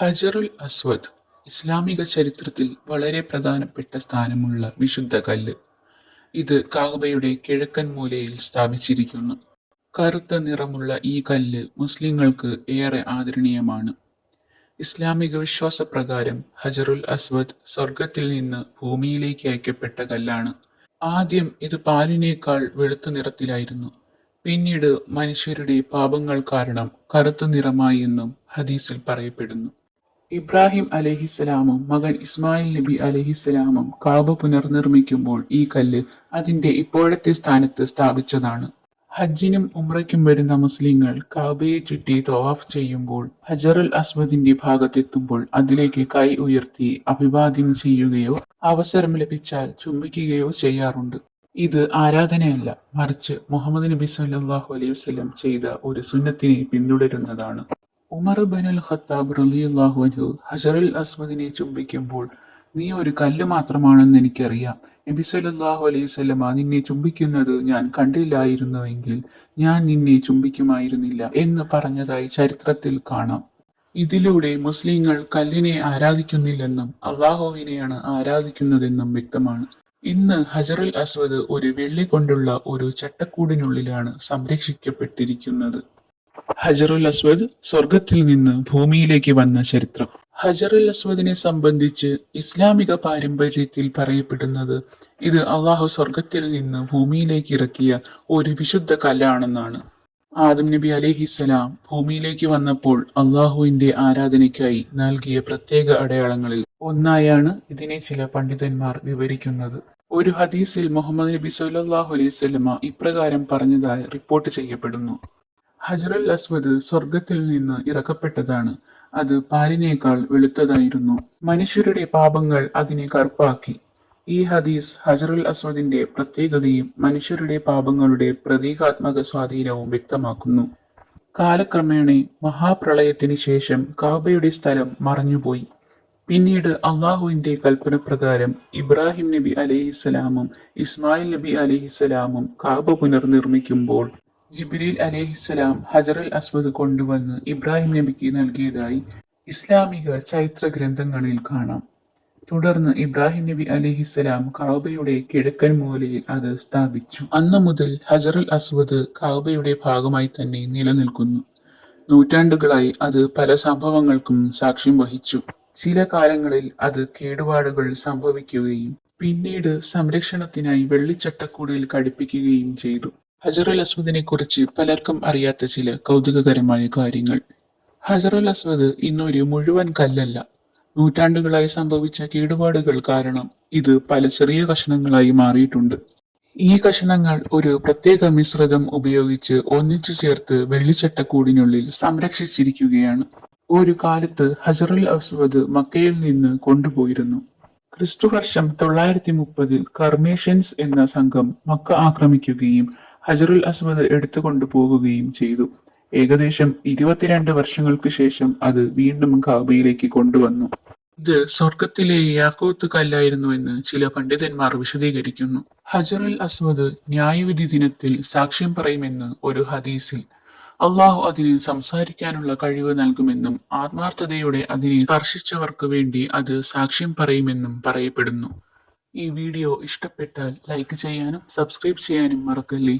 ഹജറുൽ അസ്വദ് ഇസ്ലാമിക ചരിത്രത്തിൽ വളരെ പ്രധാനപ്പെട്ട സ്ഥാനമുള്ള വിശുദ്ധ കല്ല്. ഇത് കഅബയുടെ കിഴക്കൻ മൂലയിൽ സ്ഥാപിച്ചിരിക്കുന്നു. കറുത്ത നിറമുള്ള ഈ കല്ല് മുസ്ലിങ്ങൾക്ക് ഏറെ ആദരണീയമാണ്. ഇസ്ലാമിക വിശ്വാസപ്രകാരം ഹജറുൽ അസ്വദ് സ്വർഗത്തിൽ നിന്ന് ഭൂമിയിലേക്ക് അയക്കപ്പെട്ട കല്ലാണ്. ആദ്യം ഇത് പാലിനേക്കാൾ വെളുത്ത നിറത്തിലായിരുന്നു. പിന്നീട് മനുഷ്യരുടെ പാപങ്ങൾ കാരണം കറുത്ത നിറമായി എന്നും ഹദീസിൽ പറയപ്പെടുന്നു. ഇബ്രാഹിം അലൈഹിസ്സലാമും മകൻ ഇസ്മായിൽ നബി അലൈഹിസ്സലാമും കഅബ പുനർനിർമ്മിക്കുമ്പോൾ ഈ കല്ല് അതിന്റെ ഇപ്പോഴത്തെ സ്ഥാനത്ത് സ്ഥാപിച്ചതാണ്. ഹജ്ജിനും ഉംറയ്ക്കും വരുന്ന മുസ്ലിങ്ങൾ കഅബയെ ചുറ്റി തവാഫ് ചെയ്യുമ്പോൾ ഹജറുൽ അസ്വദിന്റെ ഭാഗത്തെത്തുമ്പോൾ അതിലേക്ക് കൈ ഉയർത്തി അഭിവാദ്യം ചെയ്യുകയോ അവസരം ലഭിച്ചാൽ ചുംബിക്കുകയോ ചെയ്യാറുണ്ട്. ഇത് ആരാധനയല്ല, മറിച്ച് മുഹമ്മദ് നബി സല്ലല്ലാഹു അലൈഹി വസല്ലം ചെയ്ത ഒരു സുന്നത്തിനെ പിന്തുടരുന്നതാണ്. ഉമർ ഇബ്നുൽ ഖത്താബ് റളിയല്ലാഹു അൻഹു ഹജറുൽ അസ്വദിനെ ചുംബിക്കുമ്പോൾ, നീ ഒരു കല്ല് മാത്രമാണെന്ന് എനിക്കറിയാം. നബി സല്ലല്ലാഹു അലൈഹി വസല്ലമ നിന്നെ ചുംബിക്കുന്നത് ഞാൻ കണ്ടില്ലായിരുന്നുവെങ്കിൽ ഞാൻ നിന്നെ ചുംബിക്കുമായിരുന്നില്ല എന്ന് പറഞ്ഞതായി ചരിത്രത്തിൽ കാണാം. ഇതിലൂടെ മുസ്ലിങ്ങൾ കല്ലിനെ ആരാധിക്കുന്നില്ലെന്നും അള്ളാഹുവിനെയാണ് ആരാധിക്കുന്നതെന്നും വ്യക്തമാണ്. ഇന്ന് ഹജറുൽ അസ്വദ് ഒരു വെള്ളി കൊണ്ടുള്ള ഒരു ചട്ടക്കൂടിനുള്ളിലാണ് സംരക്ഷിക്കപ്പെട്ടിരിക്കുന്നത്. ഹജറുൽ അസ്വദ് സ്വർഗത്തിൽ നിന്ന് ഭൂമിയിലേക്ക് വന്ന ചരിത്രം. ഹജറുൽ അസ്വദിനെ സംബന്ധിച്ച് ഇസ്ലാമിക പാരമ്പര്യത്തിൽ പറയപ്പെടുന്നത് ഇത് അള്ളാഹു സ്വർഗത്തിൽ നിന്ന് ഭൂമിയിലേക്ക് ഇറക്കിയ ഒരു വിശുദ്ധ കല്ലാണെന്നാണ്. ആദം നബി അലൈഹിസ്സലാം ഭൂമിയിലേക്ക് വന്നപ്പോൾ അള്ളാഹുവിന്റെ ആരാധനയ്ക്കായി നൽകിയ പ്രത്യേക അടയാളങ്ങളിൽ ഒന്നായാണ് ഇതിനെ ചില പണ്ഡിതന്മാർ വിവരിക്കുന്നത്. ഒരു ഹദീസിൽ മുഹമ്മദ് നബി സല്ലല്ലാഹു അലൈഹി വസല്ലമ ഇപ്രകാരം പറഞ്ഞതായി റിപ്പോർട്ട് ചെയ്യപ്പെടുന്നു. ഹജറുൽ അസ്വദ് സ്വർഗത്തിൽ നിന്ന് ഇറക്കപ്പെട്ടതാണ്. അത് പാലിനേക്കാൾ വെളുത്തതായിരുന്നു. മനുഷ്യരുടെ പാപങ്ങൾ അതിനെ കറുപ്പാക്കി. ഈ ഹദീസ് ഹജറുൽ അസ്വദിന്റെ പ്രത്യേകതയും മനുഷ്യരുടെ പാപങ്ങളുടെ പ്രതീകാത്മക സ്വാധീനവും വ്യക്തമാക്കുന്നു. കാലക്രമേണ മഹാപ്രളയത്തിന് ശേഷം കഅബയുടെ സ്ഥലം മറഞ്ഞുപോയി. പിന്നീട് അള്ളാഹുവിന്റെ കൽപ്പന പ്രകാരം ഇബ്രാഹിം നബി അലൈഹിസ്സലാമും ഇസ്മായിൽ നബി അലൈഹിസ്സലാമും കഅബ പുനർനിർമ്മിക്കുമ്പോൾ ജിബ്രീൽ അലൈഹിസ്സലാം ഹജറുൽ അസ്വദ് കൊണ്ടുവന്ന് ഇബ്രാഹിം നബിക്ക് നൽകിയതായി ഇസ്ലാമിക ചരിത്ര ഗ്രന്ഥങ്ങളിൽ കാണാം. തുടർന്ന് ഇബ്രാഹിം നബി അലൈഹിസ്സലാം കഅബയുടെ കിഴക്കൻ മൂലയിൽ അത് സ്ഥാപിച്ചു. അന്നു മുതൽ ഹജറുൽ അസ്വദ് കഅബയുടെ ഭാഗമായി തന്നെ നിലനിൽക്കുന്നു. നൂറ്റാണ്ടുകളായി അത് പല സംഭവങ്ങൾക്കും സാക്ഷ്യം വഹിച്ചു. ചില കാലങ്ങളിൽ അത് കേടുപാടുകൾ സംഭവിക്കുകയും പിന്നീട് സംരക്ഷണത്തിനായി വെള്ളിച്ചട്ടക്കൂടിൽ ഘടിപ്പിക്കുകയും ചെയ്തു. ഹജറുൽ അസ്വദിനെ കുറിച്ച് പലർക്കും അറിയാത്ത ചില കൗതുകകരമായ കാര്യങ്ങൾ. ഹജറുൽ അസ്വദ് ഇന്നൊരു മുഴുവൻ കല്ലല്ല. നൂറ്റാണ്ടുകളായി സംഭവിച്ച കേടുപാടുകൾ കാരണം ഇത് പല ചെറിയ കഷണങ്ങളായി മാറിയിട്ടുണ്ട്. ഈ കഷണങ്ങൾ ഒരു പ്രത്യേക മിശ്രിതം ഉപയോഗിച്ച് ഒന്നിച്ചു ചേർത്ത് വെള്ളിച്ചട്ടക്കൂടിനുള്ളിൽ സംരക്ഷിച്ചിരിക്കുകയാണ്. ഒരു കാലത്ത് ഹജറുൽ അസ്വദ് മക്കയിൽ നിന്ന് കൊണ്ടുപോയിരുന്നു. ക്രിസ്തുവർഷം 930 കർമേഷ്യൻസ് എന്ന സംഘം മക്ക ആക്രമിക്കുകയും ഹജറുൽ അസ്വദ് എടുത്തുകൊണ്ടുപോകുകയും ചെയ്തു. ഏകദേശം 22 വർഷങ്ങൾക്ക് ശേഷം അത് വീണ്ടും കഅബയിലേക്ക് കൊണ്ടുവന്നു. ഇത് സ്വർഗത്തിലെ യാഖൂത്ത് കല്ലായിരുന്നുവെന്ന് ചില പണ്ഡിതന്മാർ വിശദീകരിക്കുന്നു. ഹജറുൽ അസ്വദ് ന്യായവിധി ദിനത്തിൽ സാക്ഷ്യം പറയുമെന്ന് ഒരു ഹദീസിൽ അള്ളാഹു അതിന് സംസാരിക്കാനുള്ള കഴിവ് നൽകുമെന്നും ആത്മാർത്ഥതയോടെ അതിനെ സ്പർശിച്ചവർക്ക് വേണ്ടി അത് സാക്ഷ്യം പറയുമെന്നും പറയപ്പെടുന്നു. ഈ വീഡിയോ ഇഷ്ടപ്പെട്ടാൽ ലൈക്ക് ചെയ്യാനും സബ്സ്ക്രൈബ് ചെയ്യാനും മറക്കല്ലേ.